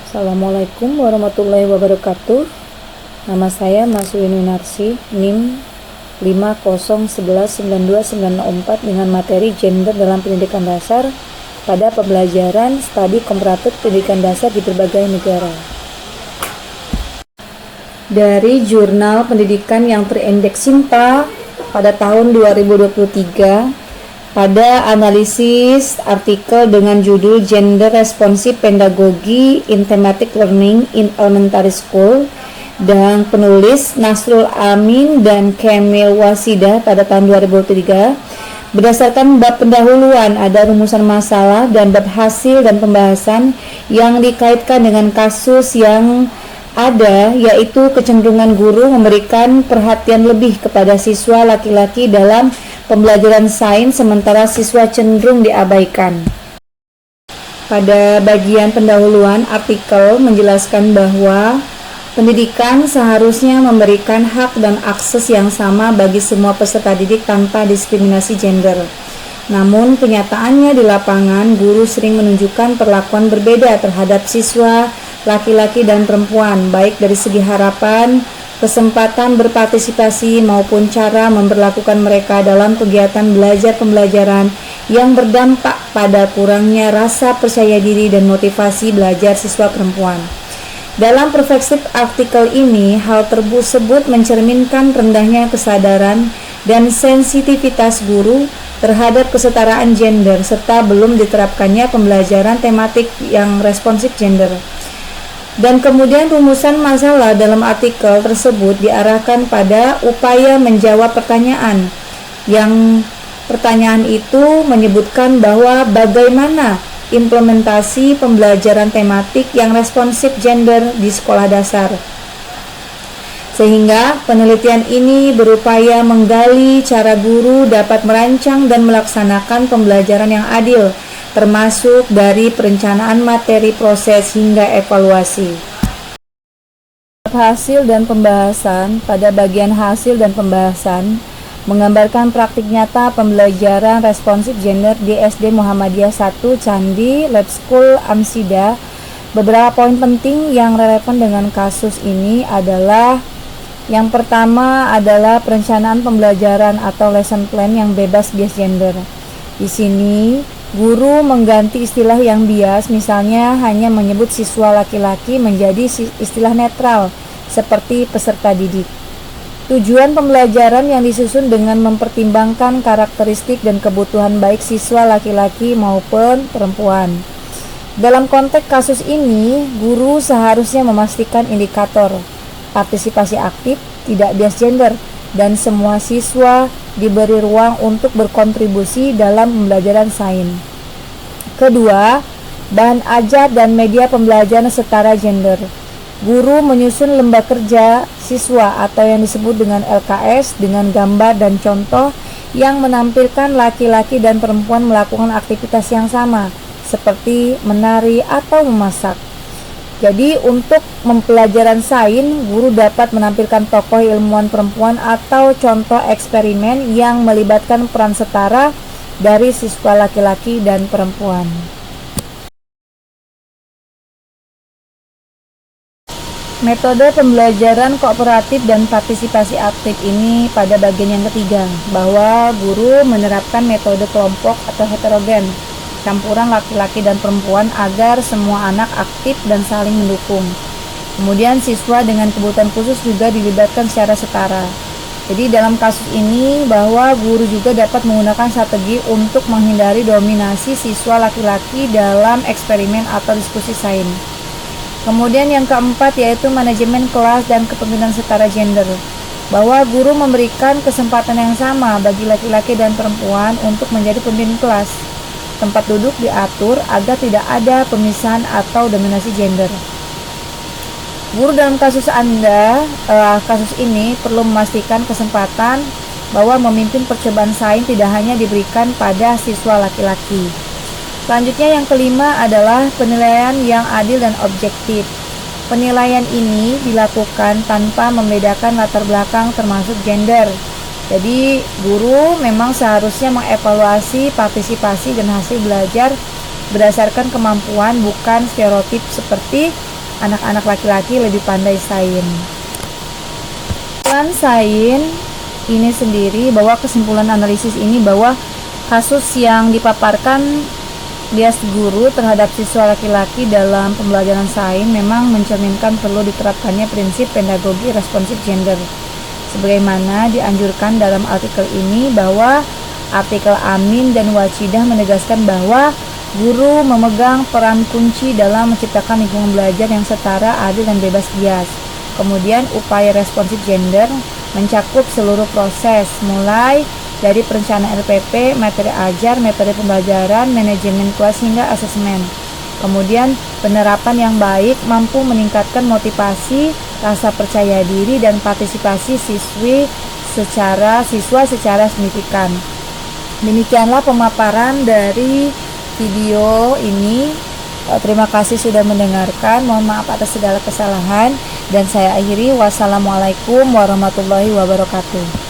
Assalamualaikum warahmatullahi wabarakatuh. Nama saya Maswin Winarsi, NIM 50119294 dengan materi gender dalam pendidikan dasar pada pembelajaran studi komparatif pendidikan dasar di berbagai negara. Dari Jurnal Pendidikan yang terindeks SINTA pada tahun 2023, pada analisis artikel dengan judul Gender Responsive Pedagogy in Thematic Learning in Elementary School dan penulis Nasrul Amin dan Kamil Wasidah pada tahun 2003. Berdasarkan bab pendahuluan ada rumusan masalah dan bab hasil dan pembahasan yang dikaitkan dengan kasus yang ada, yaitu kecenderungan guru memberikan perhatian lebih kepada siswa laki-laki dalam pembelajaran sains sementara siswa cenderung diabaikan. Pada bagian pendahuluan, artikel menjelaskan bahwa pendidikan seharusnya memberikan hak dan akses yang sama bagi semua peserta didik tanpa diskriminasi gender. Namun kenyataannya di lapangan, guru sering menunjukkan perlakuan berbeda terhadap siswa laki-laki dan perempuan, baik dari segi harapan, kesempatan berpartisipasi maupun cara memperlakukan mereka dalam kegiatan belajar pembelajaran yang berdampak pada kurangnya rasa percaya diri dan motivasi belajar siswa perempuan. Dalam perspektif artikel ini, hal tersebut mencerminkan rendahnya kesadaran dan sensitivitas guru terhadap kesetaraan gender serta belum diterapkannya pembelajaran tematik yang responsif gender. Dan kemudian rumusan masalah dalam artikel tersebut diarahkan pada upaya menjawab pertanyaan. Yang pertanyaan itu menyebutkan bahwa bagaimana implementasi pembelajaran tematik yang responsif gender di sekolah dasar. Sehingga penelitian ini berupaya menggali cara guru dapat merancang dan melaksanakan pembelajaran yang adil, termasuk dari perencanaan materi, proses, hingga evaluasi. Hasil dan pembahasan. Pada bagian hasil dan pembahasan menggambarkan praktik nyata pembelajaran responsif gender di SD Muhammadiyah 1 Candi Lab School Amsida. Beberapa poin penting yang relevan dengan kasus ini adalah yang pertama adalah perencanaan pembelajaran atau lesson plan yang bebas bias gender. Di sini guru mengganti istilah yang bias, misalnya hanya menyebut siswa laki-laki menjadi istilah netral seperti peserta didik. Tujuan pembelajaran yang disusun dengan mempertimbangkan karakteristik dan kebutuhan baik siswa laki-laki maupun perempuan. Dalam konteks kasus ini, guru seharusnya memastikan indikator partisipasi aktif, tidak bias gender, dan semua siswa diberi ruang untuk berkontribusi dalam pembelajaran sains. Kedua, bahan ajar dan media pembelajaran setara gender. Guru menyusun lembah kerja siswa atau yang disebut dengan LKS dengan gambar dan contoh yang menampilkan laki-laki dan perempuan melakukan aktivitas yang sama, seperti menari atau memasak. Jadi untuk pembelajaran sains, guru dapat menampilkan tokoh ilmuwan perempuan atau contoh eksperimen yang melibatkan peran setara dari siswa laki-laki dan perempuan. Metode pembelajaran kooperatif dan partisipasi aktif ini pada bagian yang ketiga, bahwa guru menerapkan metode kelompok atau heterogen, campuran laki-laki dan perempuan agar semua anak aktif dan saling mendukung. Kemudian siswa dengan kebutuhan khusus juga dilibatkan secara setara. Jadi dalam kasus ini bahwa guru juga dapat menggunakan strategi untuk menghindari dominasi siswa laki-laki dalam eksperimen atau diskusi sains. Kemudian yang keempat yaitu manajemen kelas dan kepemimpinan setara gender, bahwa guru memberikan kesempatan yang sama bagi laki-laki dan perempuan untuk menjadi pemimpin kelas. Tempat duduk diatur agar tidak ada pemisahan atau dominasi gender. Guru dalam kasus ini perlu memastikan kesempatan bahwa memimpin percobaan sains tidak hanya diberikan pada siswa laki-laki. Selanjutnya yang kelima adalah penilaian yang adil dan objektif. Penilaian ini dilakukan tanpa membedakan latar belakang termasuk gender. Jadi guru memang seharusnya mengevaluasi partisipasi dan hasil belajar berdasarkan kemampuan, bukan stereotip seperti anak-anak laki-laki lebih pandai sains. Kesimpulan sains ini sendiri bahwa kesimpulan analisis ini bahwa kasus yang dipaparkan bias guru terhadap siswa laki-laki dalam pembelajaran sains memang mencerminkan perlu diterapkannya prinsip pedagogi responsif gender. Sebagaimana dianjurkan dalam artikel ini bahwa artikel Amin dan Wachidah menegaskan bahwa guru memegang peran kunci dalam menciptakan lingkungan belajar yang setara, adil, dan bebas bias. Kemudian upaya responsif gender mencakup seluruh proses, mulai dari perencanaan LPP, materi ajar, metode pembelajaran, manajemen kelas hingga asesmen. Kemudian penerapan yang baik mampu meningkatkan motivasi, rasa percaya diri, dan partisipasi siswa secara signifikan. Demikianlah pemaparan dari video ini. Terima kasih sudah mendengarkan. Mohon maaf atas segala kesalahan, dan saya akhiri. Wassalamualaikum warahmatullahi wabarakatuh.